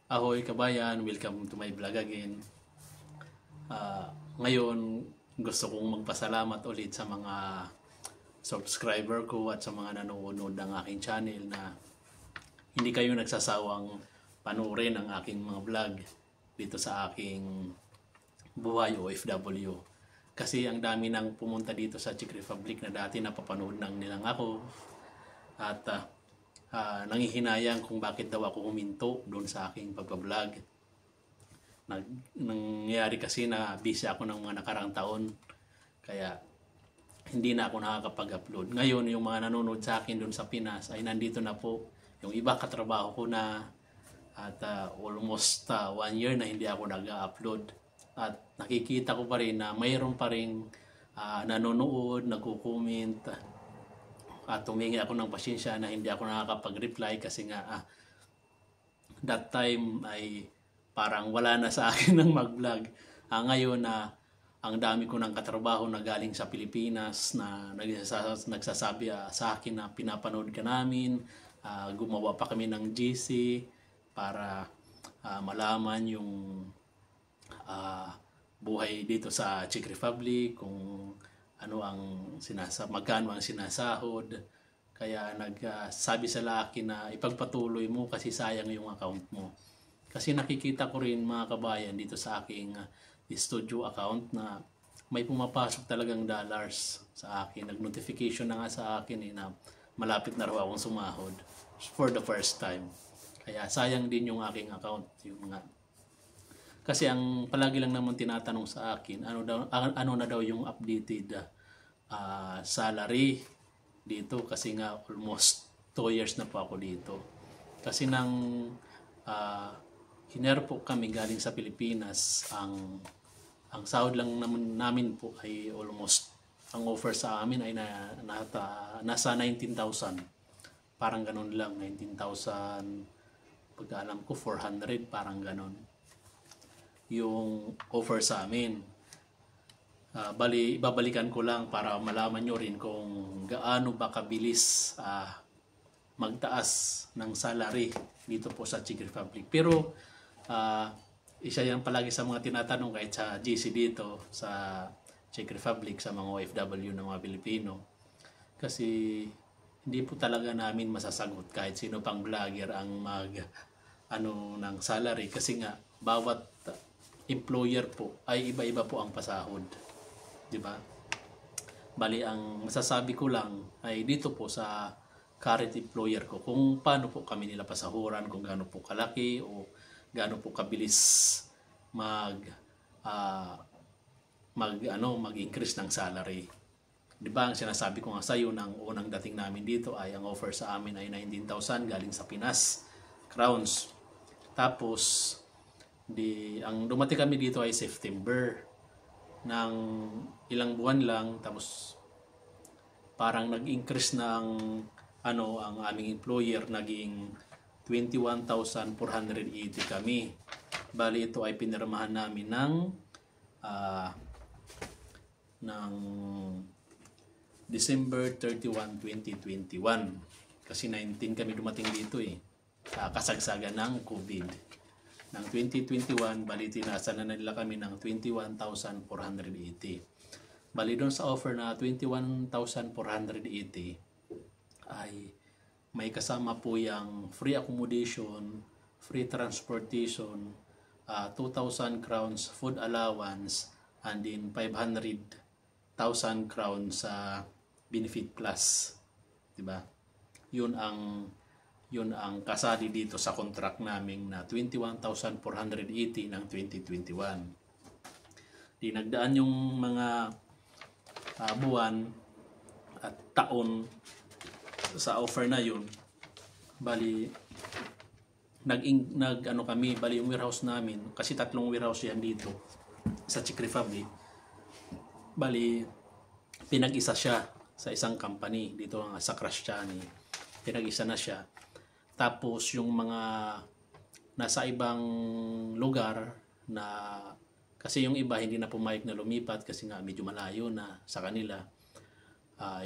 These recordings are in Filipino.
Ahoy kabayan, welcome to my vlog again. Ngayon, gusto kong magpasalamat ulit sa mga subscriber ko at sa mga nanonood ng aking channel na hindi kayo nagsasawang panoorin ang aking mga vlog dito sa aking buhay OFW. Kasi ang dami nang pumunta dito sa Czech Republic na dati napapanood nang nilang ako at nanghihinayang kung bakit daw ako huminto doon sa aking pagbablog. Nangyari kasi na busy ako ng mga nakarang taon, kaya hindi na ako nakakapag-upload. Ngayon, yung mga nanonood sa akin doon sa Pinas ay nandito na po. Yung iba katrabaho ko na at almost 1 year na hindi ako nag-upload. At nakikita ko pa rin na mayroon pa rin nanonood, nagko-comment. At humingi ako ng pasensya na hindi ako nakakapag-reply kasi nga that time ay parang wala na sa akin ng mag-vlog. Ngayon na ang dami ko ng katrabaho na galing sa Pilipinas na nagsasabi sa akin na pinapanood ka namin, gumawa pa kami ng GC para malaman yung buhay dito sa Czech Republic, kung ano ang magkano ang sinasahod. Kaya nagsabi sa akin na ipagpatuloy mo kasi sayang yung account mo. Kasi nakikita ko rin mga kabayan dito sa aking studio account na may pumapasok talagang dollars sa akin. Nag-notification na nga sa akin na malapit na raw akong sumahod for the first time. Kaya sayang din yung aking account. Kasi ang palagi lang naman tinatanong sa akin, ano na daw yung updated salary dito, kasi nga almost 2 years na po ako dito. Kasi nang hinire po kami galing sa Pilipinas, ang sahod lang namin po ay almost, ang offer sa amin ay nasa 19,000. Parang ganun lang, 19,000, pagkaalam ko 400, parang ganun yung offer sa amin. Babalikan ko lang para malaman nyo rin kung gaano ba kabilis magtaas ng salary dito po sa Czech Republic. Pero isa yan palagi sa mga tinatanong kahit sa GC dito sa Czech Republic, sa mga OFW ng mga Pilipino. Kasi hindi po talaga namin masasagot kahit sino pang vlogger ang ng salary, kasi nga bawat employer po ay iba-iba po ang pasahod, di ba? Bali, ang masasabi ko lang ay dito po sa current employer ko kung paano po kami nila pasahuran, kung gaano po kalaki o gaano po kabilis mag-increase ng salary. Di ba, ang sinasabi ko nga sa iyo ng unang dating namin dito ay ang offer sa amin ay 19,000 galing sa Pinas crowns. Tapos ang dumating kami dito ay September, ng ilang buwan lang, tapos parang nag-increase ng ang aming employer, naging 21,480 kami. Bali, ito ay pinirmahan namin ng December 31, 2021. Kasi 19 kami dumating dito kasagsagan ng COVID. Ng 2021, bali tinasa na nila kami ng 21,480. Bali doon sa offer na 21,480 ay may kasama po yung free accommodation, free transportation, 2,000 crowns food allowance, and then 500,000 crowns sa benefit plus. Diba? Yun ang kasali dito sa contract namin na 21,480 ng 2021. Di nagdaan yung mga buwan at taon sa offer na yun. Bali bali yung warehouse namin, kasi 3 warehouse yan dito sa Czech Republic. Bali pinag-isa siya sa isang company dito sa Krashchany. Pinag-isa na siya. Tapos yung mga nasa ibang lugar na, kasi yung iba hindi na pumayag na lumipat kasi nga medyo malayo na sa kanila.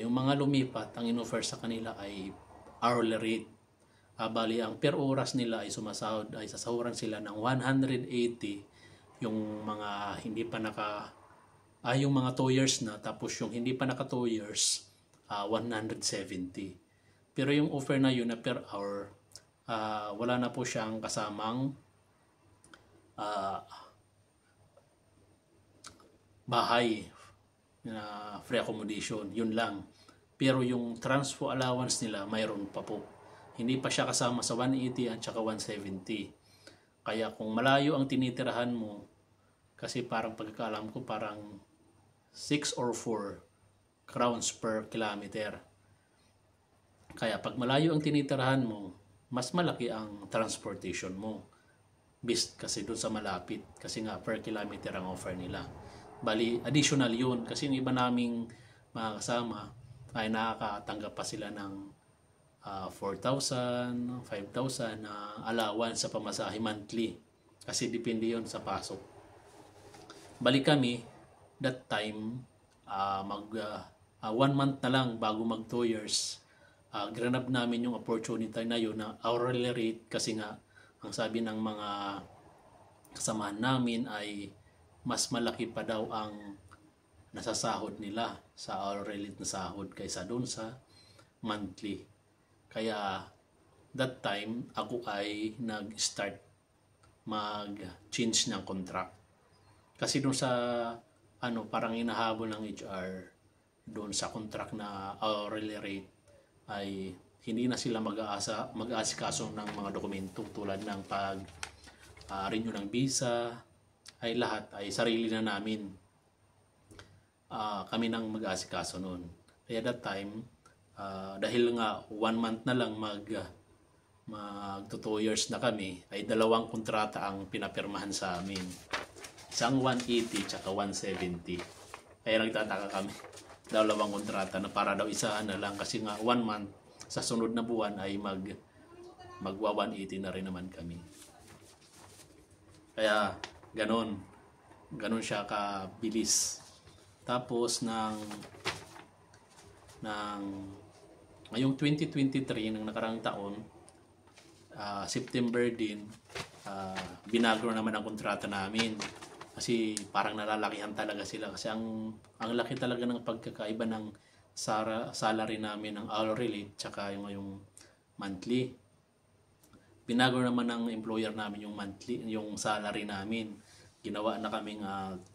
Yung mga lumipat, ang in-offer sa kanila ay hourly rate. Bali, ang per oras nila ay sumasahod, ay sasahuran sila ng 180, yung mga hindi pa yung mga 2 years na, tapos yung hindi pa naka 2 years, 170. Pero yung offer na yun na per hour, wala na po siyang kasamang bahay na free accommodation, yun lang. Pero yung transpo allowance nila, mayroon pa po. Hindi pa siya kasama sa 180 at saka 170. Kaya kung malayo ang tinitirahan mo, kasi parang pagkakaalam ko parang 6 or 4 crowns per kilometer. Kaya pag malayo ang tinitirahan mo, mas malaki ang transportation mo. Kasi doon sa malapit, kasi nga per kilometer ang offer nila. Bali, additional yun. Kasi yung iba naming mga kasama ay nakakatanggap pa sila ng 4,000, 5,000 na allowance sa pamasahe monthly. Kasi depende yun sa pasok. Bali kami, that time, 1 month na lang bago mag 2 years, granab namin yung opportunity na yun na hourly rate, kasi nga, ang sabi ng mga kasamahan namin ay mas malaki pa daw ang nasasahod nila sa hourly rate na sahod kaysa doon sa monthly. Kaya that time ako ay nag-start mag-change ng contract. Kasi doon sa parang inahabol ng HR doon sa contract na hourly rate ay hindi na sila mag-aasikaso ng mga dokumento tulad ng renew ng visa, ay lahat ay sarili na namin. Kami nang mag-aasikaso noon. Kaya that time, dahil nga 1 month na lang mag 2 years na kami, ay 2 kontrata ang pinapirmahan sa amin. Isang 180 tsaka 170. Kaya nagtataka kami. 2 kontrata na para daw isahan na lang, kasi nga 1 month sa sunod na buwan ay magwa 180 na rin naman kami. Kaya ganon siya kabilis. Tapos ngayong 2023, ng nakarang taon, September din, binago naman ang kontrata namin. Kasi parang nalalakihan talaga sila. Kasi ang laki talaga ng pagkakaiba ng salary namin ng hourly rate tsaka yung monthly. Binago naman ng employer namin yung monthly, yung salary namin. Ginawa na kaming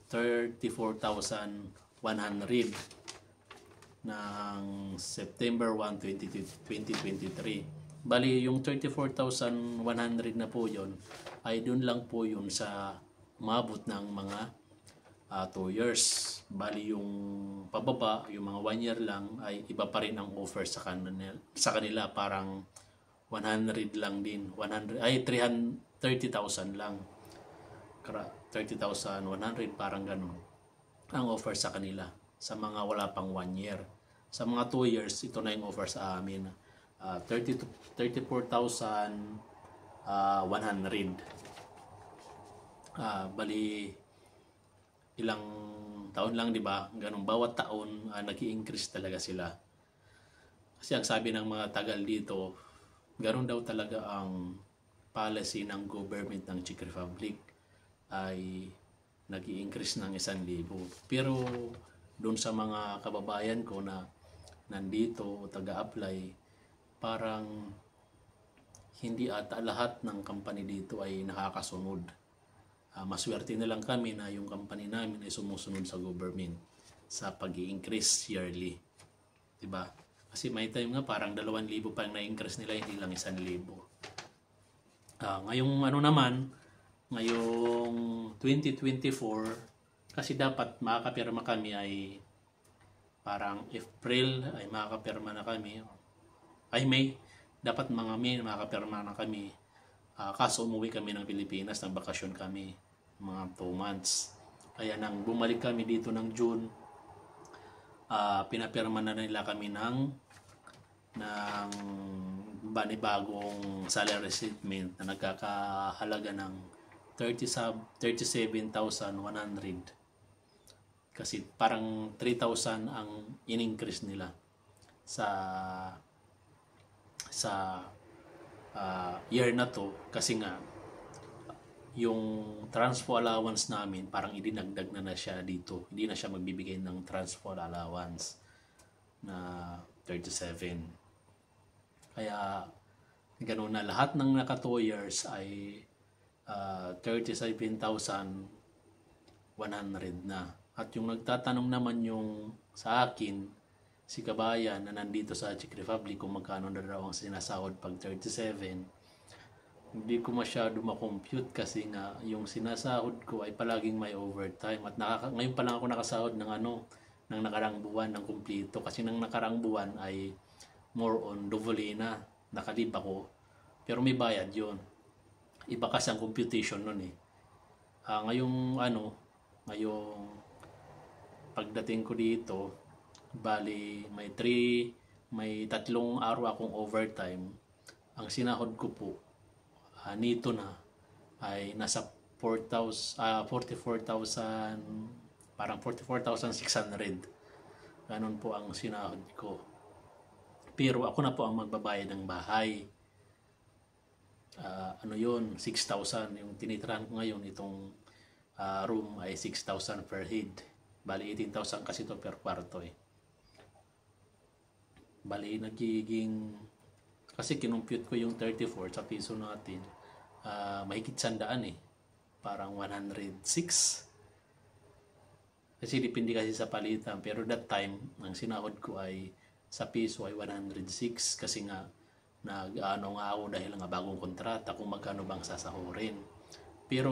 34,100 ng September 1, 2023. Bali, yung 34,100 na po yun, ay dun lang po yun sa umabot ng mga 2 years. Bali, yung pababa, yung mga 1 year lang, ay iba pa rin ang offer sa kanila. Parang 100 lang din. 30,000 lang. 30,100, parang ganun ang offer sa kanila sa mga wala pang 1 year. Sa mga 2 years, ito na yung offer sa amin. 34,100. Bali, ilang taon lang, di ba? Ganun, bawat taon nag-i-increase talaga sila. Kasi ang sabi ng mga tagal dito, ganun daw talaga ang policy ng government ng Czech Republic, ay nag-i-increase ng 1,000. Pero doon sa mga kababayan ko na nandito o taga-apply, parang hindi ata lahat ng company dito ay nakakasunod. Maswerte na lang kami na yung company namin ay sumusunod sa government sa pag-i-increase yearly. Diba? Kasi may time nga parang 2,000 pa yung na-increase nila, hindi lang 1,000. Ngayong ngayong 2024, kasi dapat makakapirma kami ay parang April ay makakapirma na kami. Ay May, dapat mga May makakapirma na kami. Kaso umuwi kami ng Pilipinas, ng bakasyon kami, mga 2 months. Kaya nang bumalik kami dito ng June, pinapirma na nila kami ng bagong salary statement na nagkakahalaga ng 37,100. Kasi parang 3,000 ang in-increase nila sa year na to kasi nga yung transpo allowance namin parang idinagdag na siya dito. Hindi na siya magbibigay ng transpo allowance na 37. Kaya ganoon na lahat ng naka 2 years ay 37,100 na. At yung nagtatanong naman yung sa akin, si kabayan na nandito sa Czech Republic kung magkano na daw ang sinasahod pag 37, hindi ko masyado makompute kasi nga yung sinasahod ko ay palaging may overtime at ngayon pa lang ako nakasahod ng ng nakarang buwan ng kumpleto kasi ng nakarang buwan ay more on dovolina nakalib ako pero may bayad yon. Iba kasi ang computation nun eh. Ngayong pagdating ko dito, bali may 3 araw akong overtime. Ang sinahod ko po nito na ay nasa 44,000, parang 44,600. Ganun po ang sinahod ko. Pero ako na po ang magbabayad ng bahay. 6,000 yung tinitirahan ko ngayon. Itong room ay 6,000 per head. Bali 18,000 kasi to per kwarto eh. Bali nagiging, kasi kinumpute ko yung 34 sa piso natin, mahigit 100 eh. Parang 106. Kasi depende kasi sa palitan. Pero that time, ang sinahod ko ay sa piso ay 106 kasi nga nag-ano nga ako dahil nga bagong kontrata kung magkano bang sasahurin. Pero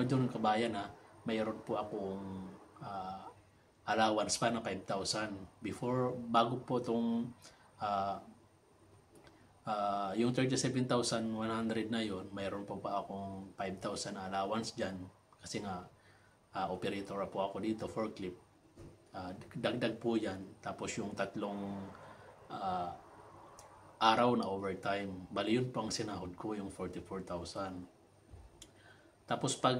doon kabayan mayroon po akong allowance pa na 5,000 bago po tong yung 37,100 na yon, mayroon po pa akong 5,000 allowance dyan kasi nga operator po ako dito, forklift. Dagdag po yan. Tapos yung 3 araw na overtime. Bali yun pang sinahod ko, yung 44,000. Tapos pag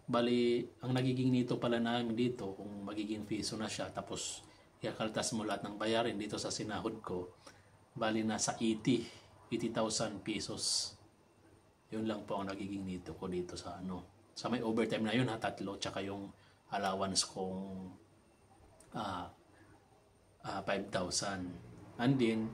bali ang nagiging nito pala namin dito, kung magiging piso na siya, tapos ikakaltas mo lahat ng bayarin dito sa sinahod ko, bali nasa 80,000 pesos. Yun lang po ang nagiging nito ko dito sa sa may overtime na yun 3, tsaka yung allowance kong 5,000. And then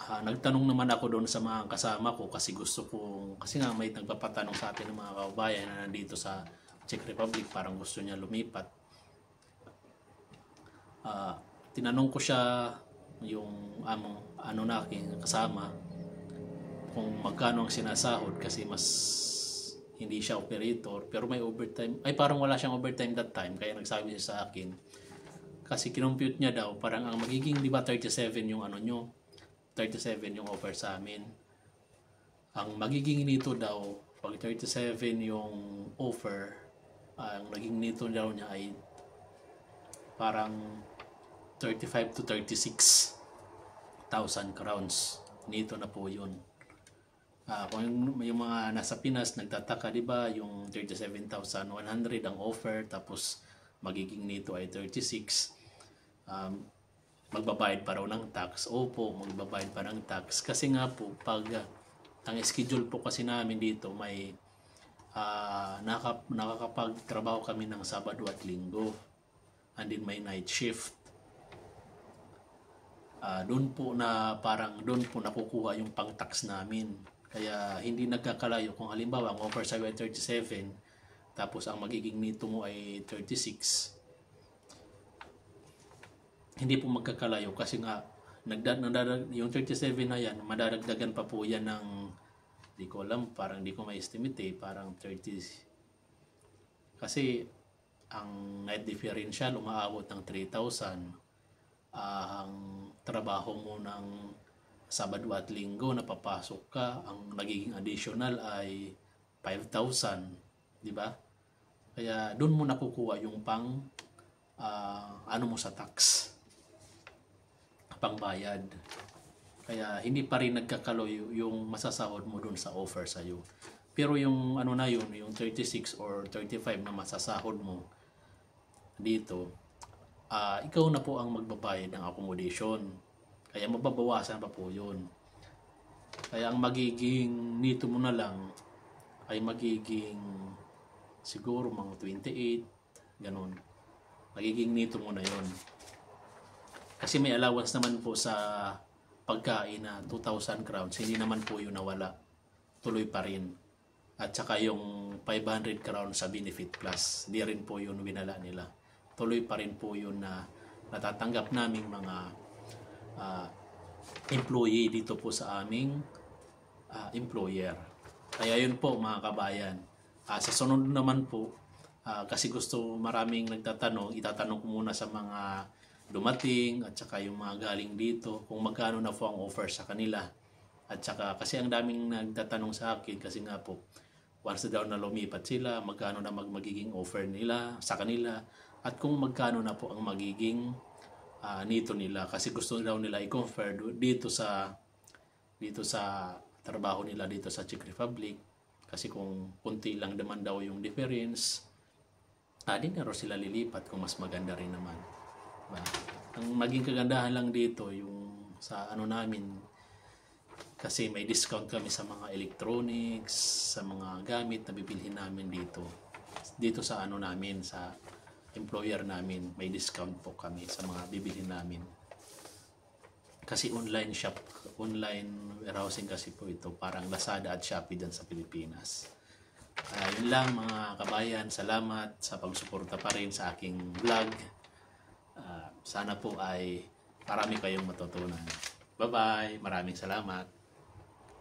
nagtanong naman ako doon sa mga kasama ko kasi kasi nga may nagpapatanong sa atin ng mga kababayan na nandito sa Czech Republic, parang gusto niya lumipat. Tinanong ko siya yung na aking kasama kung magkano ang sinasahod kasi mas hindi siya operator pero may overtime, ay parang wala siyang overtime that time, kaya nagsabi siya sa akin kasi kinompute niya daw parang ang magiging, di ba 37 yung nyo, 37 yung offer sa amin, ang magiging nito daw pag 37 yung offer, ang naging nito daw niya ay parang 35 to 36,000 crowns. Nito na po yun. Kung yung mga nasa Pinas nagtataka, di ba, yung 37,100 ang offer tapos magiging nito ay 36, magbabayad pa raw ng tax. Opo, magbabayad pa ng tax kasi nga po pag ang schedule po kasi namin dito may nakakapagtrabaho kami ng Sabado at Linggo, and then may night shift. Doon po nakukuha yung pang-tax namin. Kaya hindi nagkakalayo kung halimbawa ang offer sa 37 tapos ang magiging nito mo ay 36. Hindi po magkakalayo kasi nga yung 37 na yan, madadagdagan pa po yan ng, di ko alam, parang di ko ma-estimate parang 30. Kasi ang night differential umaabot ng 3,000. Ang trabaho mo ng Sabado at Linggo na papasok ka, ang nagiging additional ay 5,000, di ba? Kaya doon mo nakukuha yung pang mo sa tax, pangbayad. Kaya hindi pa rin nagkakaloy yung masasahod mo doon sa offer sa iyo. Pero yung yung 36 or 35 na masasahod mo dito, ikaw na po ang magbabayad ng accommodation. Kaya mababawasan pa po yun. Kaya ang magiging nito mo na lang ay magiging siguro mga 28, ganun. Magiging nito mo na yon. Kasi may allowance naman po sa pagkain na 2,000 crowns, hindi naman po yun nawala. Tuloy pa rin. At saka yung 500 crowns sa benefit plus, di rin po yun winala nila. Tuloy pa rin po yun na natatanggap naming mga employee dito po sa aming employer. Kaya yun po mga kabayan. Sa sunod naman po, kasi gusto maraming nagtatanong, itatanong ko muna sa mga dumating at saka yung mga galing dito kung magkano na po ang offer sa kanila. At saka kasi ang daming nagtatanong sa akin kasi nga po once daw na lumipat sila, magkano na magiging offer nila sa kanila at kung magkano na po ang magiging nito nila kasi gusto daw nila i-confer dito sa trabaho nila dito sa Czech Republic kasi kung kunti lang naman daw yung difference, di na rin sila lilipat kung mas maganda rin naman. Ang maging kagandahan lang dito yung sa ano namin kasi may discount kami sa mga electronics, sa mga gamit na bibilhin namin dito sa ano namin, sa employer namin, may discount po kami sa mga bibilhin namin. Kasi online warehousing kasi po ito, parang Lazada at Shopee dyan sa Pilipinas. Yun lang mga kabayan, salamat sa pagsuporta pa rin sa aking vlog. Sana po ay marami kayong matutunan. Bye-bye, maraming salamat.